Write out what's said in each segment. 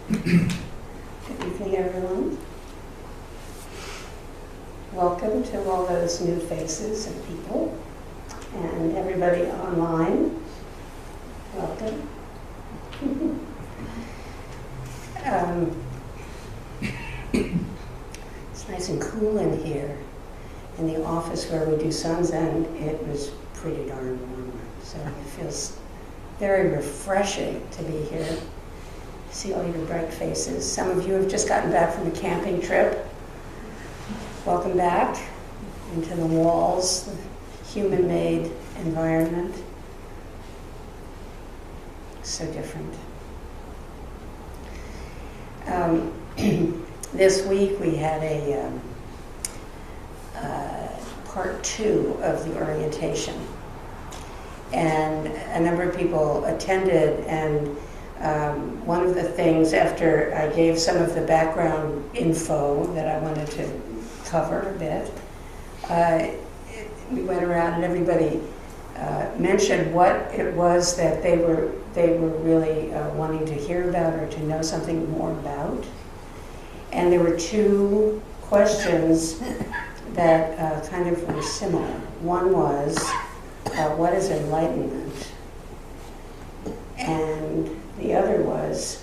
Good evening, everyone. Welcome to all those new faces and people, and everybody online. Welcome. It's nice and cool in here. In the office where we do Sun's End, it was pretty darn warm, so it feels very refreshing to be here. See all your bright faces. Some of you have just gotten back from a camping trip. Welcome back into the walls, the human-made environment. So different. This week we had a part 2 of the orientation. And a number of people attended, and one of the things, after I gave some of the background info that I wanted to cover a bit, we went around and everybody mentioned what it was that they were really wanting to hear about or to know something more about. And there were 2 questions that kind of were similar. One was, what is enlightenment? And the other was,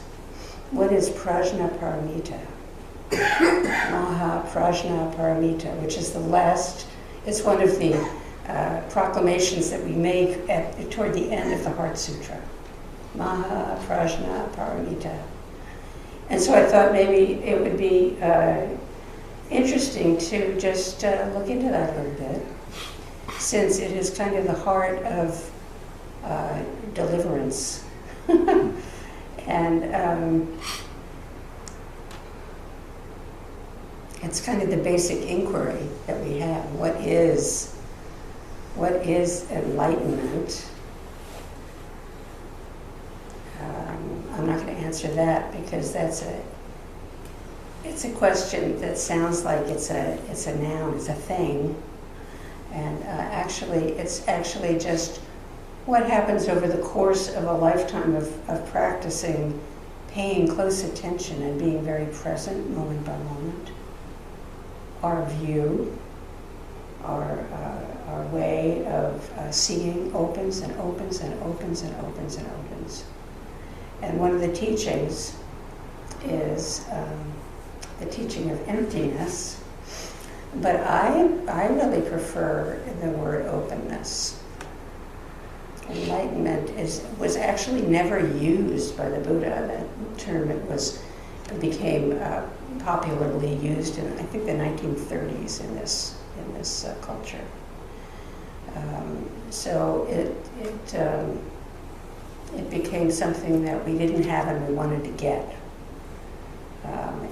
what is Prajna Paramita? Prajna Paramita, which is the last, it's one of the proclamations that we make toward the end of the Heart Sutra. Prajna Paramita. And so I thought maybe it would be interesting to just look into that a little bit, since it is kind of the heart of deliverance. And it's kind of the basic inquiry that we have. What is enlightenment? I'm not going to answer that because it's a question that sounds like it's a noun, it's a thing. And it's actually just what happens over the course of a lifetime of practicing, paying close attention and being very present moment by moment. Our view, our way of seeing opens and opens and opens and opens and opens. And one of the teachings is the teaching of emptiness, but I really prefer the word openness. Enlightenment was actually never used by the Buddha. That term it became popularly used in, I think, the 1930s in this culture. So it became something that we didn't have and we wanted to get.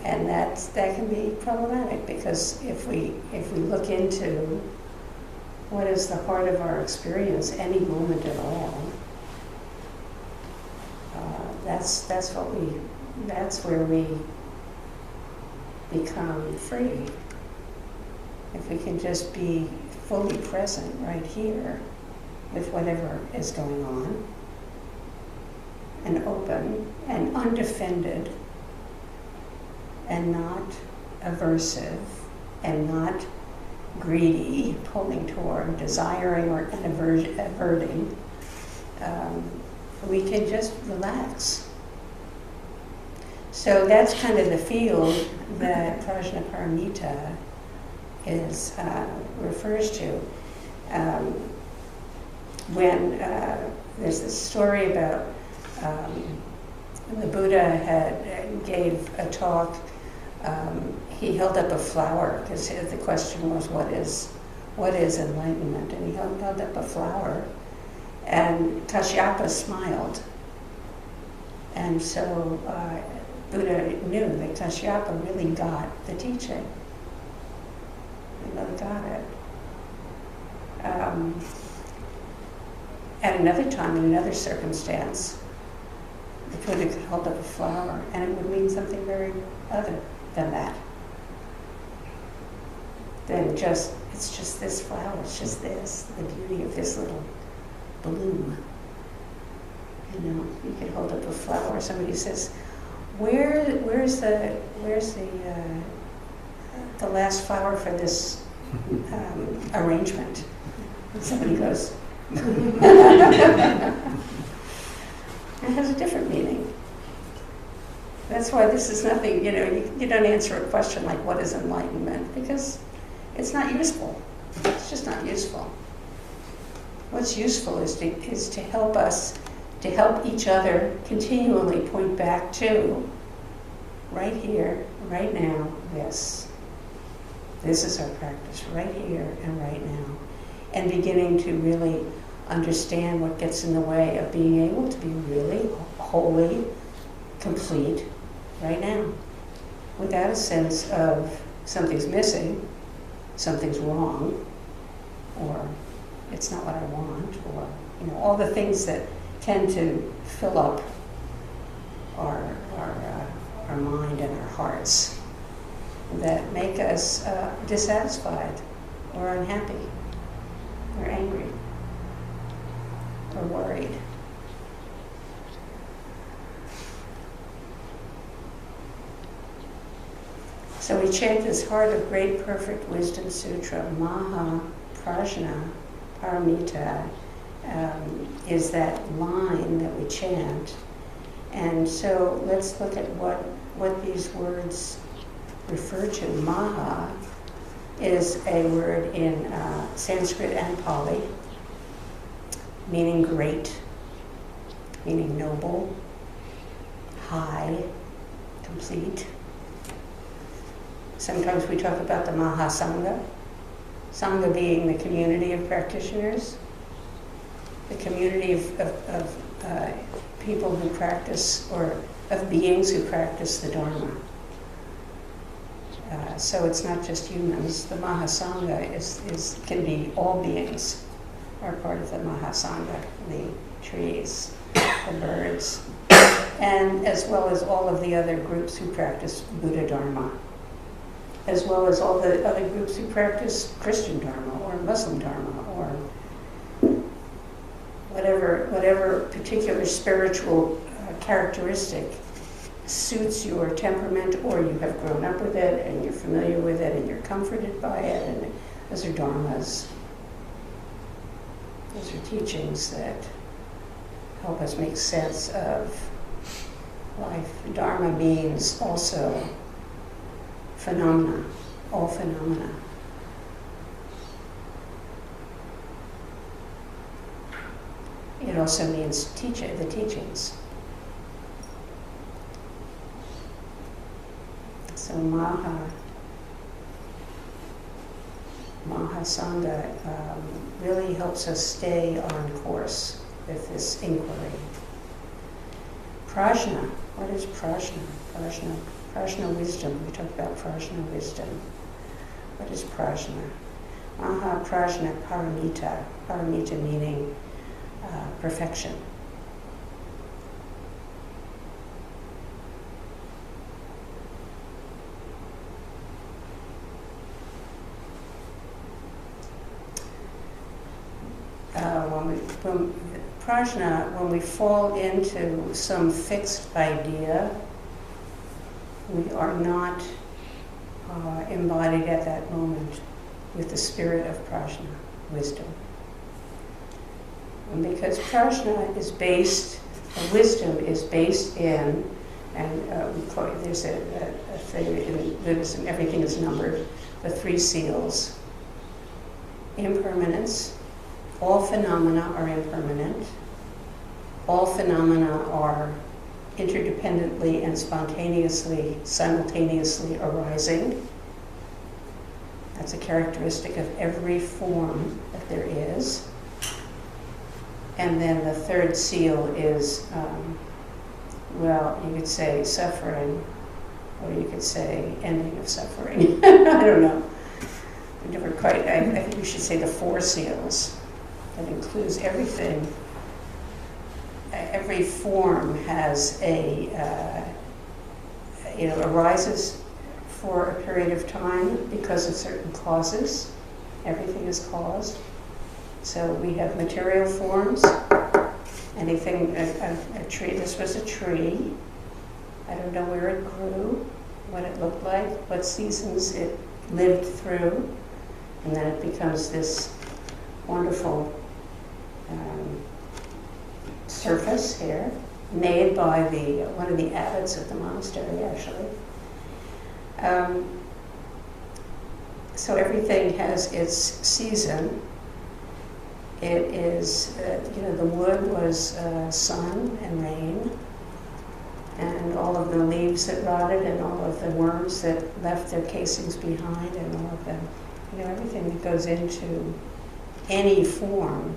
And that can be problematic, because if we look into what is the heart of our experience any moment at all, that's where we become free. If we can just be fully present right here with whatever is going on, and open and undefended, and not aversive, and not greedy, pulling toward, desiring, or averting, we can just relax. So that's kind of the field that Prajna Paramita refers to. When there's this story about the Buddha gave a talk. He held up a flower, because the question was, what is enlightenment? And he held up a flower, and Kashyapa smiled. And so Buddha knew that Kashyapa really got the teaching. He really got it. At another time, in another circumstance, the Buddha could hold up a flower, and it would mean something very other than that. It's just this flower, it's just this, the beauty of this little bloom. You know, you could hold up a flower. Somebody says, where's the last flower for this arrangement? And somebody goes, it has a different meaning. That's why this is nothing, you don't answer a question like, what is enlightenment? Because it's not useful. It's just not useful. What's useful is to help us, to help each other continually point back to, right here, right now, this. This is our practice, right here and right now. And beginning to really understand what gets in the way of being able to be really wholly complete right now, without a sense of something's missing, something's wrong, or it's not what I want, or all the things that tend to fill up our mind and our hearts that make us dissatisfied or unhappy or angry or worried. So we chant this Heart of Great Perfect Wisdom Sutra, Maha Prajna Paramita, is that line that we chant. And so let's look at what these words refer to. Maha is a word in Sanskrit and Pali, meaning great, meaning noble, high, complete. Sometimes we talk about the Mahasangha, Sangha being the community of practitioners, the community of people who practice, or of beings who practice the Dharma. So it's not just humans. The Mahasangha can be all beings are part of the Mahasangha, the trees, the birds, and as well as all of the other groups who practice Buddha Dharma, as well as all the other groups who practice Christian Dharma or Muslim Dharma or whatever particular spiritual characteristic suits your temperament, or you have grown up with it and you're familiar with it and you're comforted by it, and those are dharmas. Those are teachings that help us make sense of life. Dharma means also phenomena, all phenomena. It also means the teachings. So Mahasangha really helps us stay on course with this inquiry. Prajna, what is Prajna? Prajna wisdom. We talk about Prajna wisdom. What is Prajna? Maha Prajna Paramita. Paramita meaning perfection. Prajna, when we fall into some fixed idea, we are not embodied at that moment with the spirit of Prajna, wisdom. And because Prajna is wisdom is based in, and there's a thing in Buddhism, everything is numbered, the 3 seals. Impermanence. All phenomena are impermanent. All phenomena are interdependently and simultaneously arising. That's a characteristic of every form that there is. And then the 3rd seal is, you could say suffering, or you could say ending of suffering. I don't know. We never quite, I think we should say the 4 seals. That includes everything. Every form has arises for a period of time because of certain causes. Everything is caused. So we have material forms. Anything, a tree, this was a tree. I don't know where it grew, what it looked like, what seasons it lived through, and then it becomes this wonderful surface here, made by one of the abbots of the monastery, actually. So everything has its season. It is, the wood was sun and rain, and all of the leaves that rotted, and all of the worms that left their casings behind, and all of them, everything that goes into any form.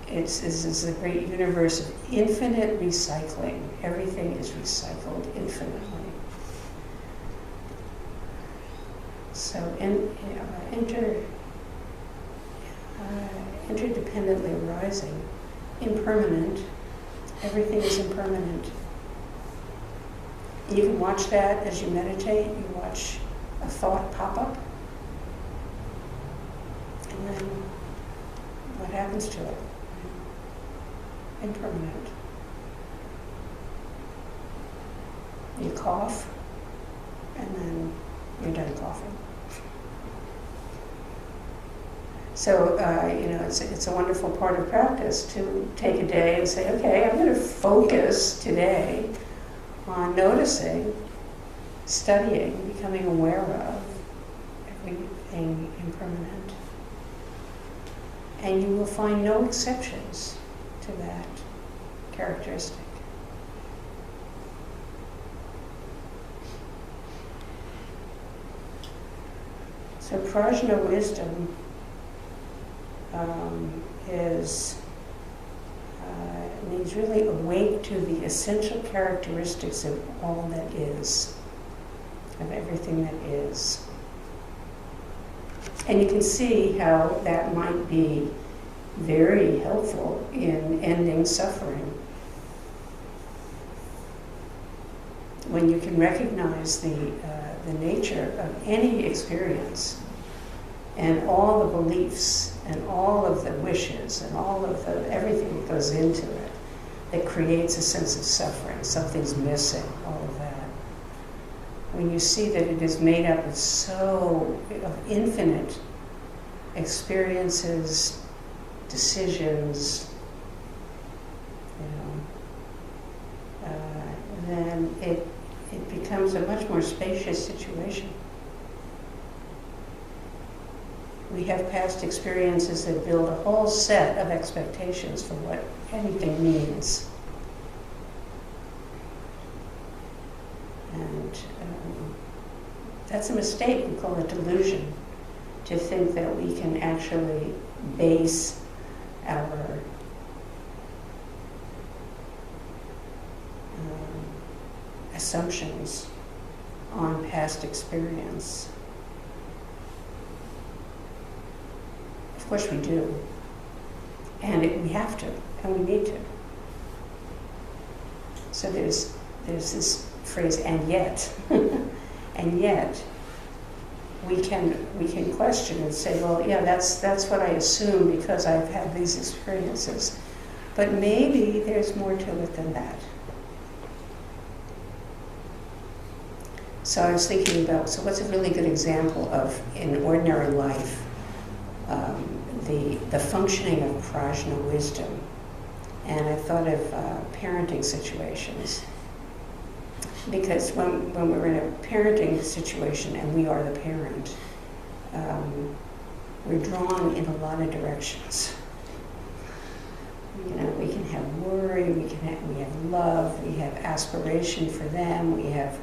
This is a great universe of infinite recycling. Everything is recycled infinitely. So, interdependently arising, impermanent. Everything is impermanent. You can watch that as you meditate. You watch a thought pop up, and then what happens to it? Impermanent. You cough, and then you're done coughing. So, it's a wonderful part of practice to take a day and say, okay, I'm going to focus today on noticing, studying, becoming aware of everything impermanent. And you will find no exceptions to that characteristic. So Prajna wisdom means really awake to the essential characteristics of all that is, of everything that is. And you can see how that might be very helpful in ending suffering. When you can recognize the nature of any experience and all the beliefs and all of the wishes and all of everything that goes into it that creates a sense of suffering, something's missing, all of that. When you see that it is made up of infinite experiences, decisions, then it becomes a much more spacious situation. We have past experiences that build a whole set of expectations for what anything means. And that's a mistake. We call it delusion, to think that we can actually base our assumptions on past experience. Of course we do, and we have to, and we need to. So there's this phrase, and yet, and yet, we can question and say, well, yeah, that's what I assume because I've had these experiences, but maybe there's more to it than that. So I was thinking about, so what's a really good example of, in ordinary life, the functioning of Prajna wisdom. And I thought of parenting situations. Because when we're in a parenting situation and we are the parent, we're drawn in a lot of directions. We can have worry, we have love, we have aspiration for them, we have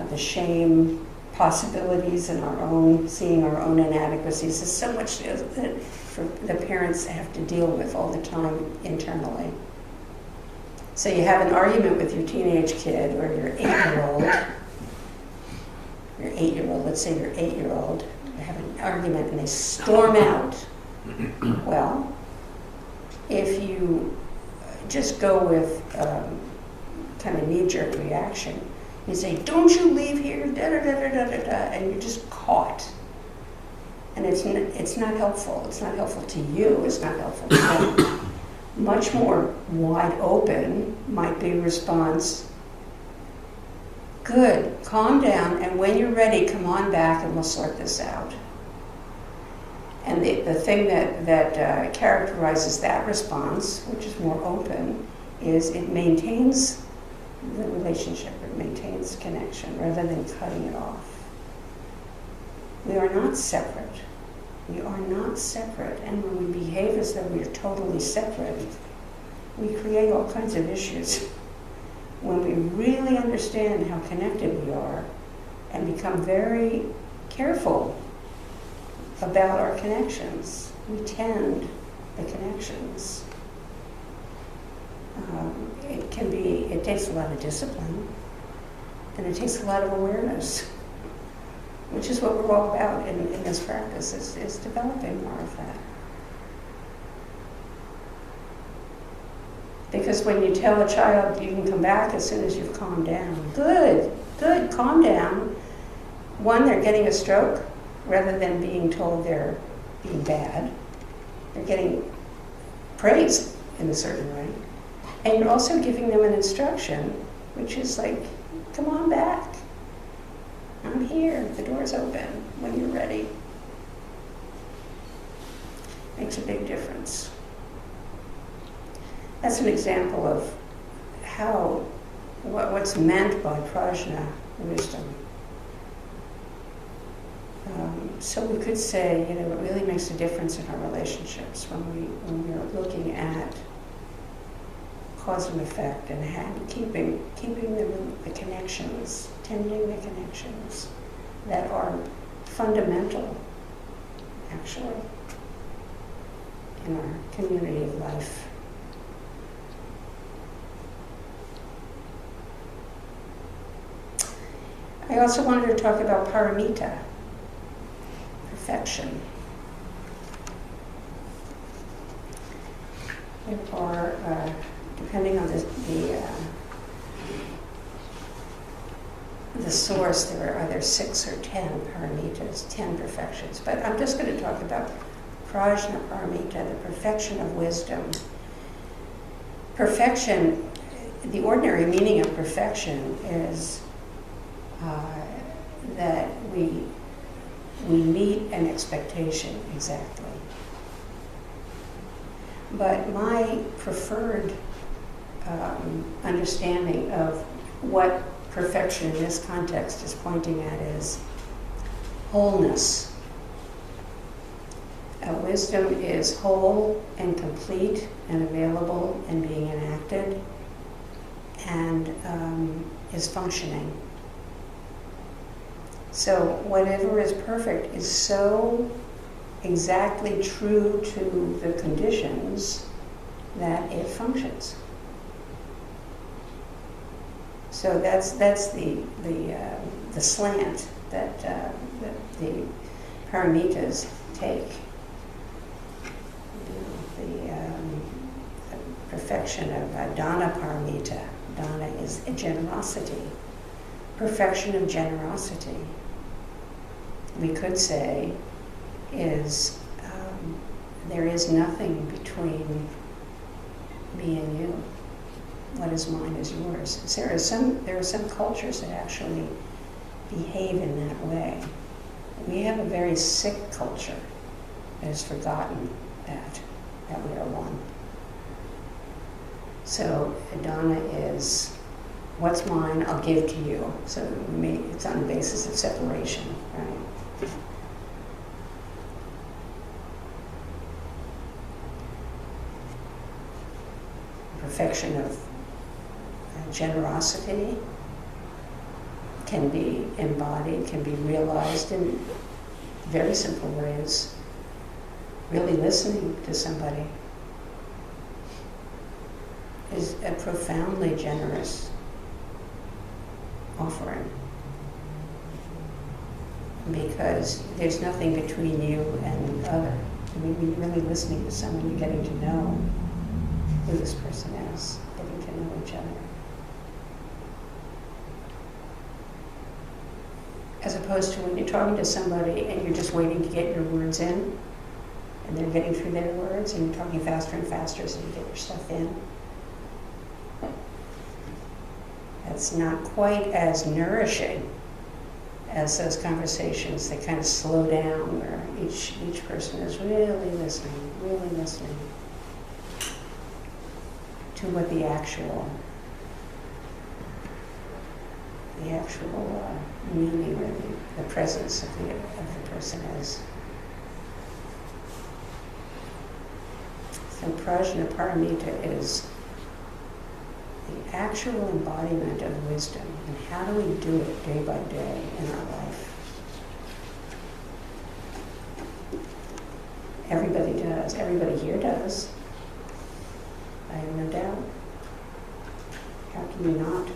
the shame possibilities and seeing our own inadequacies. There's so much that for the parents have to deal with all the time internally. So you have an argument with your teenage kid or your 8-year-old, let's say your 8-year-old, you have an argument and they storm out. Well, if you just go with kind of knee-jerk reaction, you say, don't you leave here, da-da-da-da-da-da-da, and you're just caught. And it's not helpful. It's not helpful to you. It's not helpful to them. Much more wide open might be a response. Good, calm down, and when you're ready, come on back and we'll sort this out. And the thing that characterizes that response, which is more open, is it maintains the relationship, it maintains connection, rather than cutting it off. We are not separate. We are not separate, and when we behave as though we are totally separate, we create all kinds of issues. When we really understand how connected we are and become very careful about our connections, we tend the connections. It takes a lot of discipline, and it takes a lot of awareness, which is what we're all about in this practice, is developing more of that. Because when you tell a child you can come back as soon as you've calmed down, good, calm down. One, they're getting a stroke rather than being told they're being bad. They're getting praise in a certain way. And you're also giving them an instruction, which is like, come on back. I'm here, the door's open when you're ready. Makes a big difference. That's an example of what's meant by Prajna, wisdom. So we could say, it really makes a difference in our relationships when we're looking at cause and effect and keeping the connections, tending the connections that are fundamental, actually, in our community of life. I also wanted to talk about Paramita, perfection. There are, depending on the source, there are either 6 or 10 paramitas, 10 perfections. But I'm just going to talk about Prajna Paramita, the perfection of wisdom. Perfection, the ordinary meaning of perfection is that we meet an expectation exactly. But my preferred understanding of what perfection in this context is pointing at is wholeness. Wisdom is whole and complete and available and being enacted and is functioning. So whatever is perfect is so exactly true to the conditions that it functions. So that's the slant that the paramitas take. The perfection of dana paramita. Dana is generosity. Perfection of generosity, we could say, is there is nothing between me and you. What is mine is yours. So there are some cultures that actually behave in that way. We have a very sick culture that has forgotten that we are one. So dana is, what's mine, I'll give to you. So it's on the basis of separation, right? Perfection of generosity can be embodied, can be realized in very simple ways. Really listening to somebody is a profoundly generous offering, because there's nothing between you and the other. I mean, you're really listening to someone, you're getting to know who this person is, getting to know each other. As opposed to when you're talking to somebody and you're just waiting to get your words in, and they're getting through their words, and you're talking faster and faster so you get your stuff in. That's not quite as nourishing as those conversations that kind of slow down, where each person is really listening to what the actual meaning or the presence of the person is. So Prajna, Paramita is the actual embodiment of wisdom. And how do we do it day by day in our life? Everybody does. Everybody here does. I have no doubt. How can you not?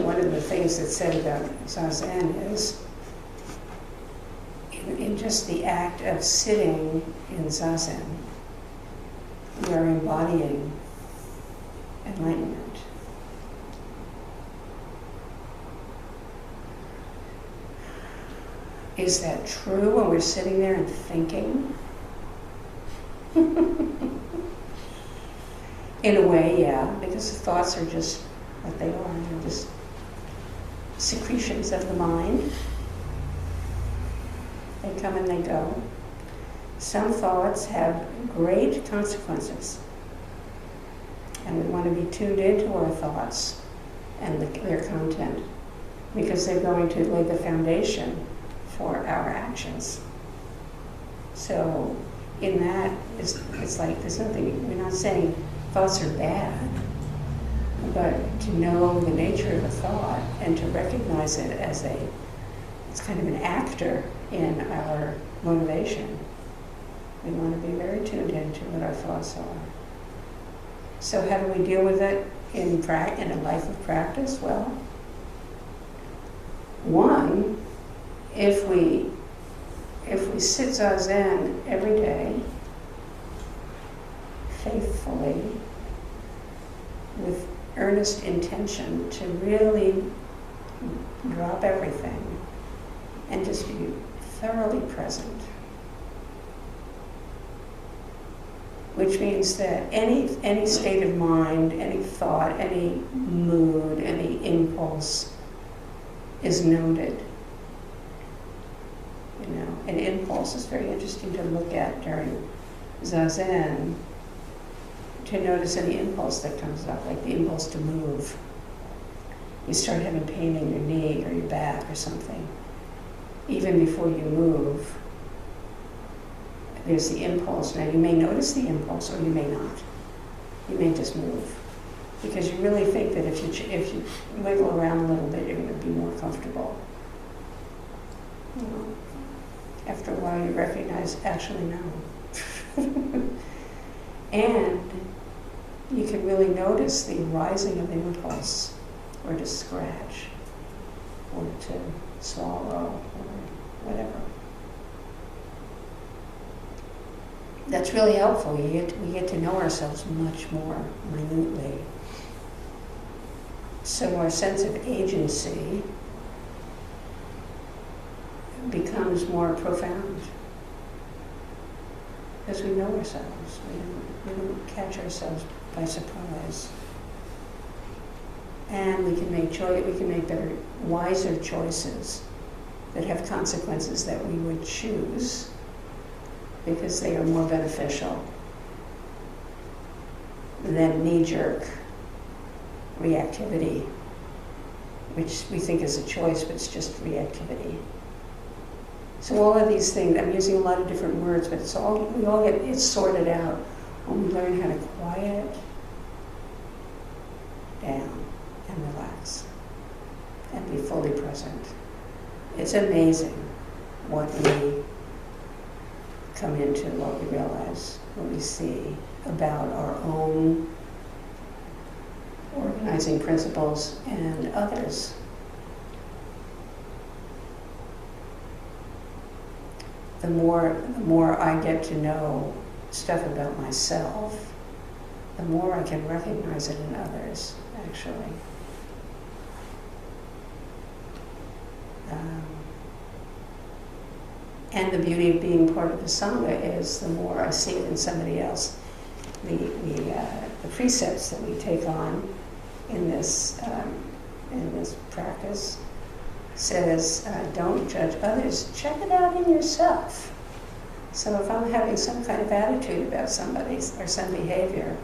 One of the things that's said about Zazen is in just the act of sitting in Zazen, we are embodying enlightenment. Is that true when we're sitting there and thinking? In a way, yeah, because the thoughts are just what they are. They're just secretions of the mind. They come and they go. Some thoughts have great consequences, and we want to be tuned into our thoughts and their content, because they're going to lay the foundation for our actions. So in that, it's like there's nothing, we're not saying thoughts are bad, but to know the nature of a thought and to recognize it as it's kind of an actor in our motivation. We want to be very tuned into what our thoughts are. So how do we deal with it in a life of practice? Well, one, if we sit Zazen every day, faithfully, with earnest intention to really drop everything and just be thoroughly present, which means that any state of mind, any thought, any mood, any impulse is noted. An impulse is very interesting to look at during Zazen, to notice any impulse that comes up, like the impulse to move. You start having pain in your knee or your back or something. Even before you move, there's the impulse. Now you may notice the impulse or you may not. You may just move. Because you really think that if you wiggle around a little bit, you're going to be more comfortable. After a while you recognize, actually no. And you can really notice the rising of impulse, or to scratch, or to swallow, or whatever. That's really helpful. We get to know ourselves much more minutely. So our sense of agency becomes more profound because we know ourselves. We don't catch ourselves by surprise, and we can make better, wiser choices that have consequences that we would choose because they are more beneficial than knee-jerk reactivity, which we think is a choice, but it's just reactivity. So all of these things, I'm using a lot of different words, but we all get it sorted out when we learn how to quiet down and relax and be fully present. It's amazing what we come into, what we realize, what we see about our own organizing principles and others. The more I get to know stuff about myself, the more I can recognize it in others, actually. And the beauty of being part of the Sangha is the more I see it in somebody else, the precepts that we take on in this practice says, don't judge others, check it out in yourself. So if I'm having some kind of attitude about somebody or some behavior,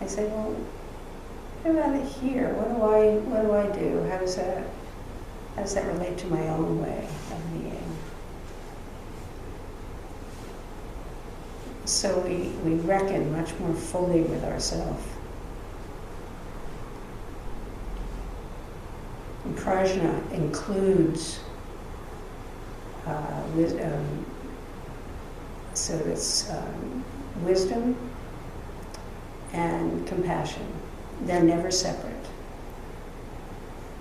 I say, well, what about it here? What do I do? How does that relate to my own way of being? So we reckon much more fully with ourselves. And Prajna includes so it's wisdom and compassion. They're never separate.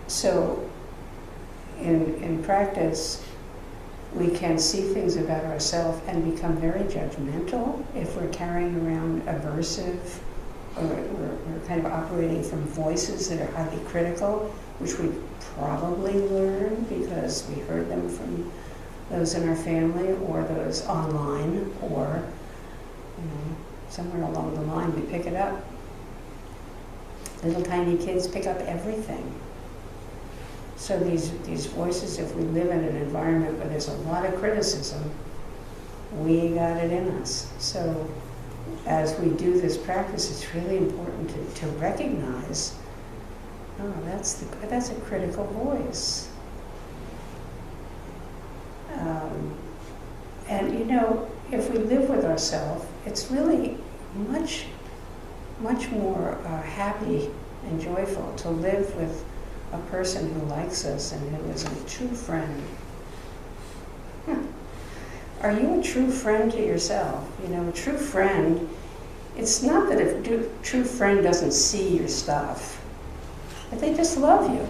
So in practice, we can see things about ourselves and become very judgmental if we're carrying around aversive, or we're kind of operating from voices that are highly critical, which we probably learned because we heard them from those in our family or those online, or somewhere along the line we pick it up. Little tiny kids pick up everything. So these voices, if we live in an environment where there's a lot of criticism, we got it in us. So as we do this practice, it's really important to recognize, oh, that's a critical voice. And if we live with ourselves, it's really much more happy and joyful to live with a person who likes us and who is a true friend. Are you a true friend to yourself? A true friend, it's not that a true friend doesn't see your stuff, but they just love you.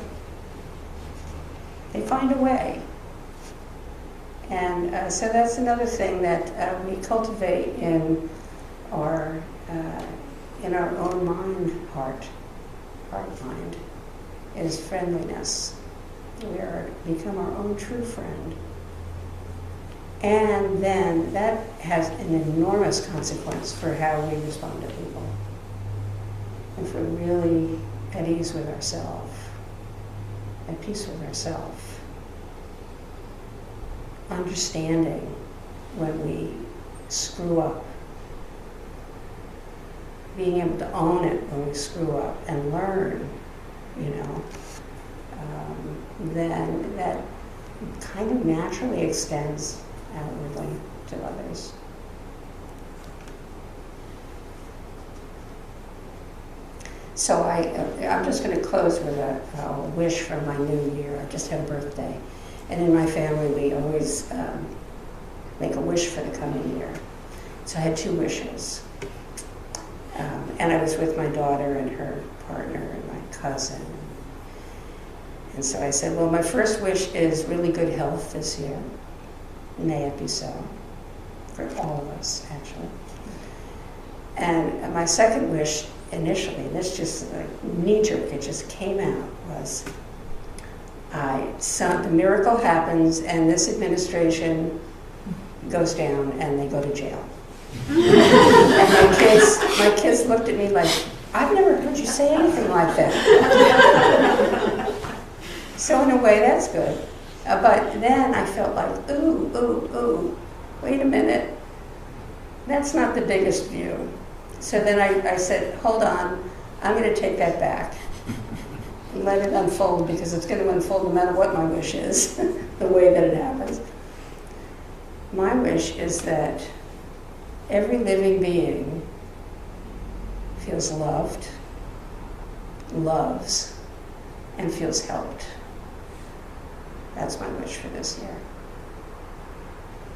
They find a way. And so that's another thing that we cultivate in our own mind, heart mind, is friendliness. We become our own true friend. And then that has an enormous consequence for how we respond to people. If we're really at ease with ourselves, at peace with ourselves, understanding when we screw up, being able to own it when we screw up and learn, then that kind of naturally extends outwardly to others. So I'm just going to close with a wish for my new year. I just had a birthday. And in my family, we always make a wish for the coming year. So I had two wishes. And I was with my daughter and her partner and my cousin. And so I said, well, my first wish is really good health this year. May it be so, for all of us, actually. And my second wish initially, and this just like knee-jerk, it just came out, was the miracle happens and this administration goes down and they go to jail. And my kids looked at me like, I've never heard you say anything like that. So in a way, that's good. But then I felt like, ooh, wait a minute. That's not the biggest view. So then I said, hold on, I'm going to take that back. And let it unfold, because it's going to unfold no matter what my wish is, the way that it happens. My wish is that every living being feels loved, loves, and feels helped. That's my wish for this year.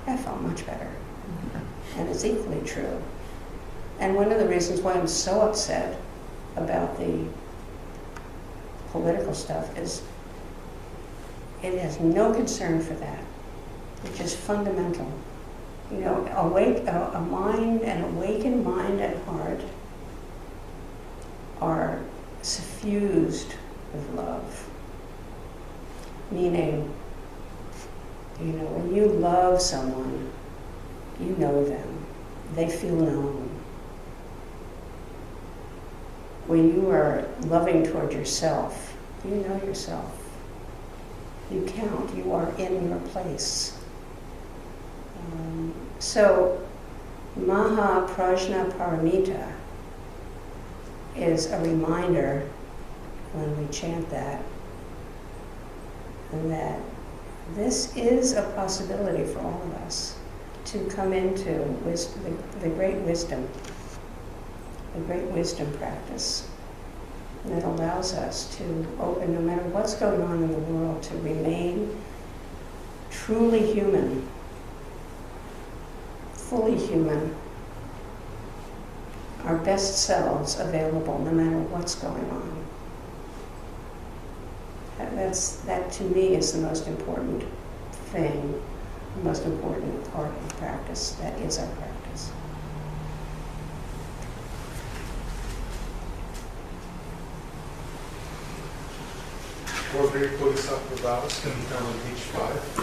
I felt much better. And it's equally true. And one of the reasons why I'm so upset about the political stuff is it has no concern for that. It's just fundamental. A mind, an awakened mind and heart are suffused with love. Meaning, when you love someone, you know them. They feel known. when you are loving toward yourself, you know yourself. You count, you are in your place. So, Maha Prajna Paramita is a reminder when we chant that, and that this is a possibility for all of us to come into the great wisdom practice that allows us to open, no matter what's going on in the world, to remain truly human, fully human, our best selves available no matter what's going on. That to me is the most important thing, the most important part of the practice. That is our practice. Four great Bodhisattvas can be found on page 5.